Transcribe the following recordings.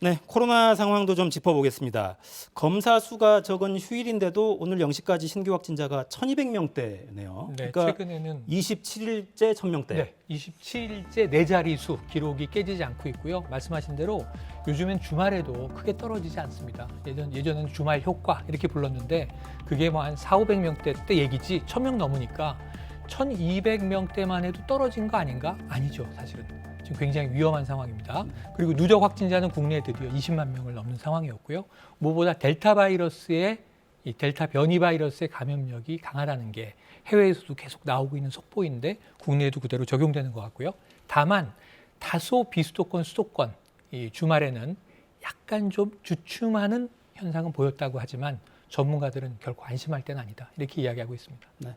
네, 코로나 상황도 좀 짚어보겠습니다. 검사 수가 적은 휴일인데도 오늘 0시까지 신규 확진자가 1,200명대네요. 네, 그러니까 최근에는 27일째 1,000명대. 네, 27일째 네 자릿수 기록이 깨지지 않고 있고요. 말씀하신 대로 요즘엔 주말에도 크게 떨어지지 않습니다. 예전에는 주말 효과 이렇게 불렀는데 그게 뭐 한 4,500명대 때 얘기지 1,000명 넘으니까 1,200명대만 해도 떨어진 거 아닌가? 아니죠, 사실은. 지금 굉장히 위험한 상황입니다. 그리고 누적 확진자는 국내에 드디어 20만 명을 넘는 상황이었고요. 무엇보다 델타 바이러스의 이 델타 변이 바이러스의 감염력이 강하다는 게 해외에서도 계속 나오고 있는 속보인데 국내에도 그대로 적용되는 것 같고요. 다만 다소 비수도권, 수도권 이 주말에는 약간 좀 주춤하는 현상은 보였다고 하지만 전문가들은 결코 안심할 때는 아니다. 이렇게 이야기하고 있습니다. 네.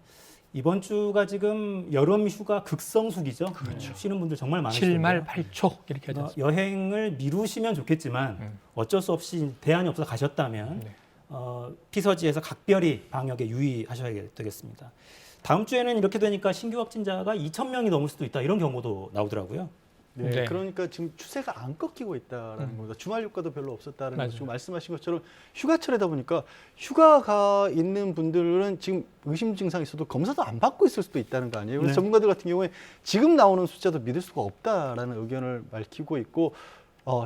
이번 주가 지금 여름 휴가 극성수기죠. 그렇죠. 쉬는 분들 정말 많으실 텐데요. 7말 8초 이렇게 하지 않습니까? 여행을 미루시면 좋겠지만 어쩔 수 없이 대안이 없어 가셨다면 네. 피서지에서 각별히 방역에 유의하셔야 되겠습니다. 다음 주에는 이렇게 되니까 신규 확진자가 2,000명이 넘을 수도 있다 이런 경고도 나오더라고요. 네, 네. 그러니까 지금 추세가 안 꺾이고 있다라는 겁니다. 주말 효과도 별로 없었다는 맞아요. 거. 지금 말씀하신 것처럼 휴가철이다 보니까 휴가가 있는 분들은 지금 의심 증상이 있어도 검사도 안 받고 있을 수도 있다는 거 아니에요. 그래서 네. 전문가들 같은 경우에 지금 나오는 숫자도 믿을 수가 없다라는 의견을 밝히고 있고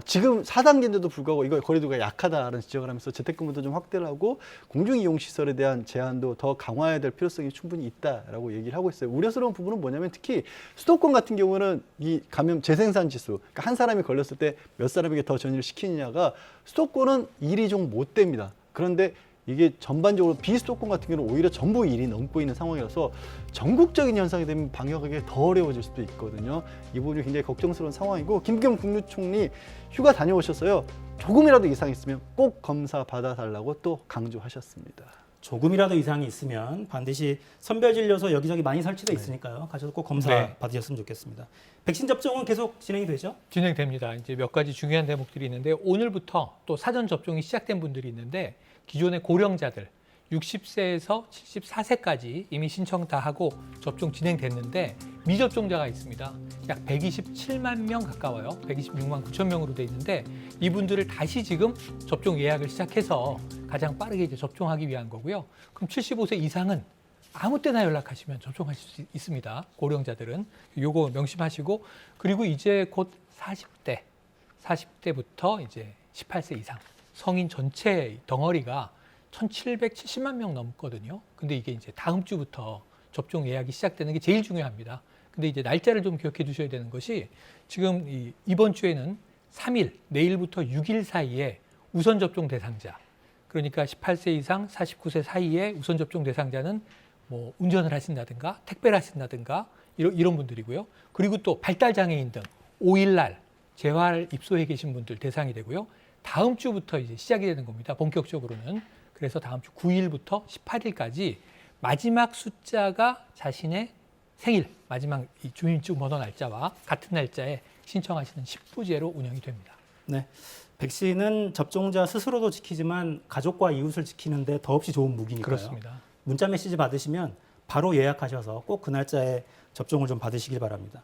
지금 4단계인데도 불구하고 이거 거리두기가 약하다라는 지적을 하면서 재택근무도 좀 확대를 하고 공중이용시설에 대한 제한도 더 강화해야 될 필요성이 충분히 있다라고 얘기를 하고 있어요. 우려스러운 부분은 뭐냐면 특히 수도권 같은 경우는 이 감염 재생산 지수, 그러니까 한 사람이 걸렸을 때 몇 사람에게 더 전이를 시키느냐가 수도권은 1이 좀 못 됩니다. 그런데 이게 전반적으로 비수도권 같은 경우는 오히려 전부 1이 넘고 있는 상황이라서 전국적인 현상이 되면 방역하기 더 어려워질 수도 있거든요. 이 부분이 굉장히 걱정스러운 상황이고 김부겸 국무총리 휴가 다녀오셨어요. 조금이라도 이상이 있으면 꼭 검사 받아달라고 또 강조하셨습니다. 조금이라도 이상이 있으면 반드시 선별진료소 여기저기 많이 설치돼 있으니까요. 가셔서 꼭 검사 네. 받으셨으면 좋겠습니다. 백신 접종은 계속 진행이 되죠? 진행됩니다. 이제 몇 가지 중요한 대목들이 있는데 오늘부터 또 사전 접종이 시작된 분들이 있는데 기존의 고령자들 60세에서 74세까지 이미 신청 다 하고 접종 진행됐는데 미접종자가 있습니다. 약 127만 명 가까워요. 126만 9천 명으로 돼 있는데 이분들을 다시 지금 접종 예약을 시작해서 가장 빠르게 이제 접종하기 위한 거고요. 그럼 75세 이상은 아무 때나 연락하시면 접종하실 수 있습니다. 고령자들은 요거 명심하시고 그리고 이제 곧 40대부터 이제 18세 이상 성인 전체 덩어리가 1,770만 명 넘거든요. 근데 이게 이제 다음 주부터 접종 예약이 시작되는 게 제일 중요합니다. 근데 이제 날짜를 좀 기억해 두셔야 되는 것이 지금 이번 주에는 3일, 내일부터 6일 사이에 우선 접종 대상자, 그러니까 18세 이상 49세 사이에 우선 접종 대상자는 뭐 운전을 하신다든가 택배를 하신다든가 이런 분들이고요. 그리고 또 발달 장애인 등 5일날 재활 입소해 계신 분들 대상이 되고요. 다음 주부터 이제 시작이 되는 겁니다. 본격적으로는. 그래서 다음 주 9일부터 18일까지 마지막 숫자가 자신의 생일, 마지막 이 주민등록번호 날짜와 같은 날짜에 신청하시는 10부제로 운영이 됩니다. 네. 백신은 접종자 스스로도 지키지만 가족과 이웃을 지키는데 더없이 좋은 무기니까요. 그렇습니다. 문자 메시지 받으시면 바로 예약하셔서 꼭 그 날짜에 접종을 좀 받으시길 바랍니다.